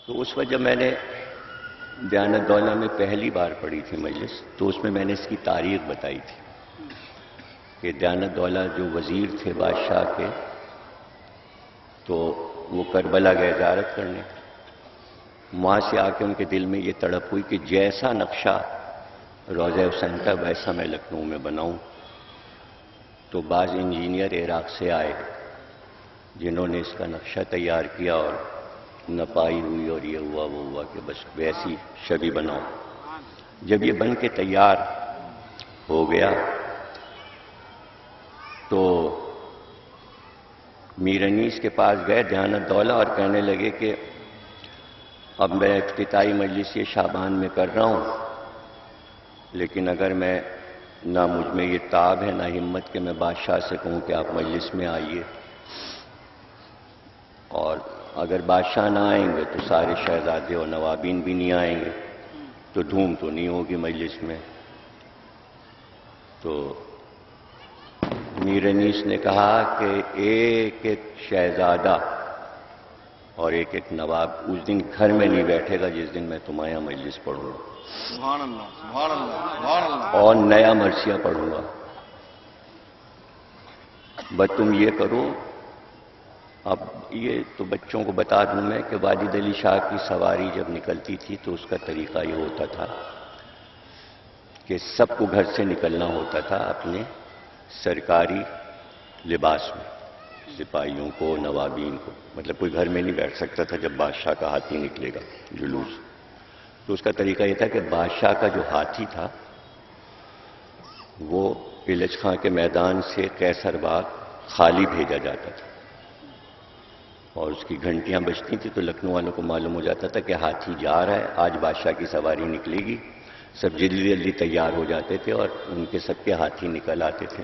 تو اس وقت جب میں نے دیانت دولہ میں پہلی بار پڑھی تھی مجلس، تو اس میں نے اس کی تاریخ بتائی تھی کہ دیانت دولہ جو وزیر تھے بادشاہ کے، تو وہ کربلا گئے زیارت کرنے. وہاں سے آ کے ان کے دل میں یہ تڑپ ہوئی کہ جیسا نقشہ روضہ حسین کا ویسا میں لکھنؤ میں بناؤں. تو بعض انجینئر عراق سے آئے جنہوں نے اس کا نقشہ تیار کیا، اور نپائی ہوئی اور یہ ہوا وہ ہوا کہ بس ویسی شبیہ بناؤ. جب یہ بن کے تیار ہو گیا تو میر انیس کے پاس گئے دیانت دولہ اور کہنے لگے کہ اب میں افتتاحی مجلس یہ شعبان میں کر رہا ہوں، لیکن اگر میں نہ مجھ میں یہ تاب ہے نہ ہمت کہ میں بادشاہ سے کہوں کہ آپ مجلس میں آئیے، اور اگر بادشاہ نہ آئیں گے تو سارے شہزادے اور نوابین بھی نہیں آئیں گے، تو دھوم تو نہیں ہوگی مجلس میں. تو میر انیس نے کہا کہ ایک ایک شہزادہ اور ایک ایک نواب اس دن گھر میں نہیں بیٹھے گا جس دن میں تمہارے یہاں مجلس پڑھوں گا، سبحان اللہ، سبحان اللہ، سبحان اللہ. اور نیا مرثیہ پڑھوں گا. بس تم یہ کرو. اب یہ تو بچوں کو بتا دوں میں کہ واجد علی شاہ کی سواری جب نکلتی تھی تو اس کا طریقہ یہ ہوتا تھا کہ سب کو گھر سے نکلنا ہوتا تھا اپنے سرکاری لباس میں، سپاہیوں کو، نوابین کو، مطلب کوئی گھر میں نہیں بیٹھ سکتا تھا جب بادشاہ کا ہاتھی نکلے گا جلوس. تو اس کا طریقہ یہ تھا کہ بادشاہ کا جو ہاتھی تھا وہ پلچ خاں کے میدان سے قیصر باغ خالی بھیجا جاتا تھا، اور اس کی گھنٹیاں بجتی تھیں تو لکھنؤ والوں کو معلوم ہو جاتا تھا کہ ہاتھی جا رہا ہے، آج بادشاہ کی سواری نکلے گی. سب جلدی جلدی تیار ہو جاتے تھے اور ان کے سب کے ہاتھی نکل آتے تھے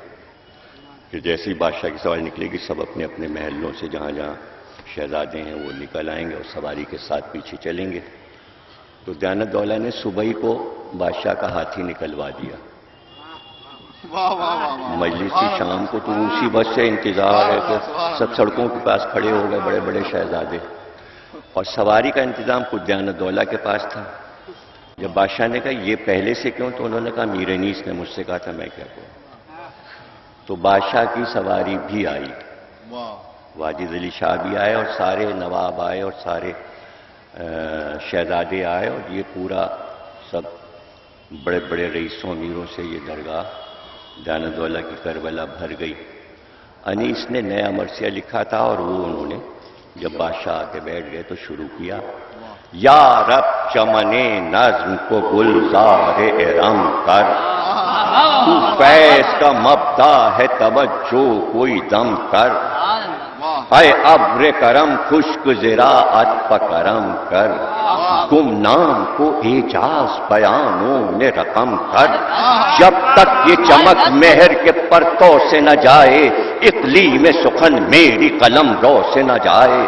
کہ جیسے ہی بادشاہ کی سواری نکلے گی سب اپنے اپنے محلوں سے جہاں جہاں شہزادے ہیں وہ نکل آئیں گے اور سواری کے ساتھ پیچھے چلیں گے. تو دیانت دولہ نے صبح ہی کو بادشاہ کا ہاتھی نکلوا دیا. واہ واہ واہ واہ. مجلس کی شام کو تو اسی بس سے انتظار ہے کہ سب سڑکوں کے پاس کھڑے ہو گئے بڑے بڑے شہزادے، اور سواری کا انتظام خود دیانت دولہ کے پاس تھا. جب بادشاہ نے کہا یہ پہلے سے کیوں، تو انہوں نے کہا میر انیس نے مجھ سے کہا تھا میں کیا کروں. تو بادشاہ کی سواری بھی آئی، واہ. واجد علی شاہ بھی آئے اور سارے نواب آئے اور سارے شہزادے آئے، اور یہ پورا سب بڑے بڑے رئیسوں امیروں سے یہ درگاہ دیانت دولہ کی کربلا بھر گئی. انیس نے نیا مرثیہ لکھا تھا اور وہ انہوں نے جب بادشاہ آ کے بیٹھ گئے تو شروع کیا. یا رب چمن نظم کو گلزار ارم کر، تو فیض کا مبدا ہے توجہ کوئی دم کر. اے ابر کرم خشک زراعت پکرم کر، گمنام کو اعجاز بیانوں نے رقم کر. جب تک یہ چمک مہر کے پرتوں سے نہ جائے، اقلیم سخن میری قلم رو سے نہ جائے.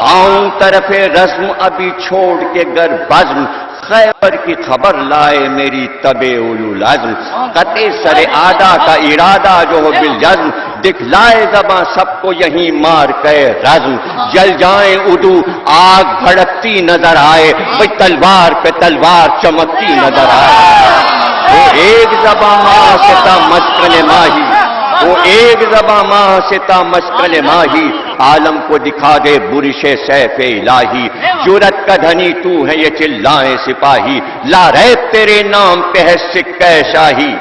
آؤں طرف رزم ابھی چھوڑ کے گر بزم، خیبر کی خبر لائے میری طبع اولوالعزم. قطع سر آدھا کا ارادہ جو ہو بالجزم، دکھلائے زباں سب کو یہیں مار کے رزم. جل جائیں ادو آگ بھڑکتی نظر آئے، کوئی تلوار پہ تلوار چمکتی نظر آئے. وہ ایک زباں ماں سے تا مسکن ماہی، وہ ایک زباں ماں سے تا مسکن ماہی. عالم کو دکھا دے برش سیف الہی، جرت کا دھنی تو ہے یہ چلائیں سپاہی. لا ریب تیرے نام پہ ہے سکہ شاہی،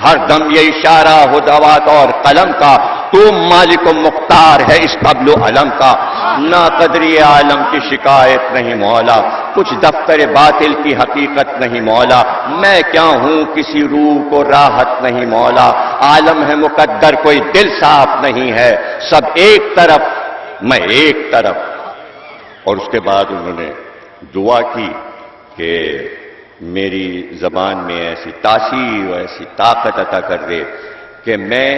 ہر دم یہ اشارہ ہو دوات اور قلم کا. تو مالک و مختار ہے اس قبل و علم کا. نا قدری عالم کی شکایت نہیں مولا، کچھ دفتر باطل کی حقیقت نہیں مولا. میں کیا ہوں کسی روح کو راحت نہیں مولا. عالم ہے مقدر کوئی دل صاف نہیں ہے، سب ایک طرف میں ایک طرف. اور اس کے بعد انہوں نے دعا کی کہ میری زبان میں ایسی تاثیر و ایسی طاقت عطا کر دے کہ میں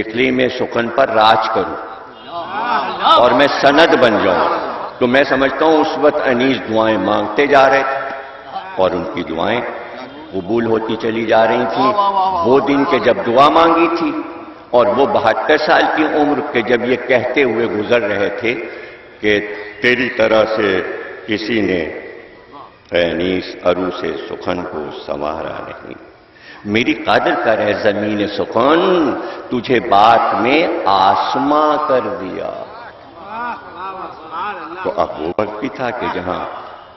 اقلیم سخن پر راج کروں اور میں سند بن جاؤں. تو میں سمجھتا ہوں اس وقت انیس دعائیں مانگتے جا رہے تھے اور ان کی دعائیں قبول ہوتی چلی جا رہی تھیں. وہ دن کے جب دعا مانگی تھی اور وہ 72 سال کی عمر کے جب یہ کہتے ہوئے گزر رہے تھے کہ تیری طرح سے کسی نے انیس عروس سخن کو سنوارا نہیں، میری قادر کر ہے زمین سخن، تجھے بات میں آسماں کر دیا۔ تو اب وہ وقت بھی تھا کہ جہاں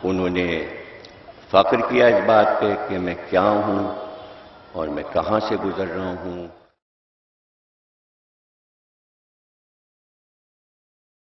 انہوں نے فخر کیا اس بات پہ کہ میں کیا ہوں اور میں کہاں سے گزر رہا ہوں۔